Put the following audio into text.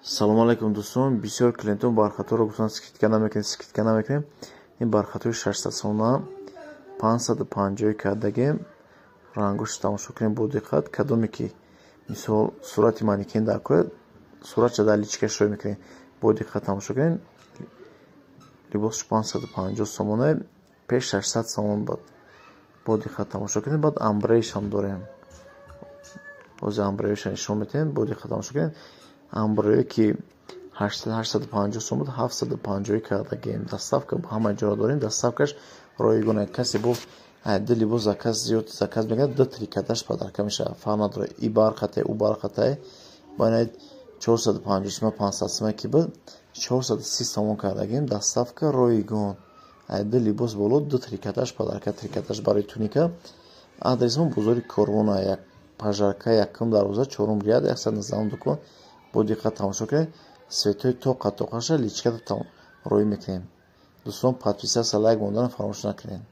Салом алейкум дӯстон, бисёр клиентон бархатҳоро гуфтанд скидка намекунем. Ин бархатҳои 600 сомона 550 кардагем. Рангошро тамошо кунем бо диққат. Кадоме ки мисол сурати манекен дар кӯрад, суратша дар личкаш рой мекунем. Бо диққат тамошо кунем. Либосш 550 сомона, пеш 600 сомон бод. Бо диққат тамошо кунем. Баъд амбреиш ҳам дорем. Бози амбреишро нишон метаҳем. Бо диққат тамошо кунем. амброе ки 850 сомон 750 кардагем. Доставка ҳама ҷоро дорем. Доставкаш ройгона. Касе бо ди либос заказ зиёд заказ мекунад, ду трикаташ подарка мешавад. Фарқ надорад. И бархате, у бархате. Байнаи 450 сомон 500 сомон ки буд 430 сомон кардагем. Доставка ройгон. Ди либос боло, ду трикаташ подарка. Трикаташ барои туника. Адресмон бозори Корвона, як пажарка, якум дарвоза, 4 ряд, 119 дукон. Бо диққат тамошо кунед. Светои тоқа-тоқаша личката рой мекунем. Дӯстон, подписатся, лайк монданро фаромӯш накунед.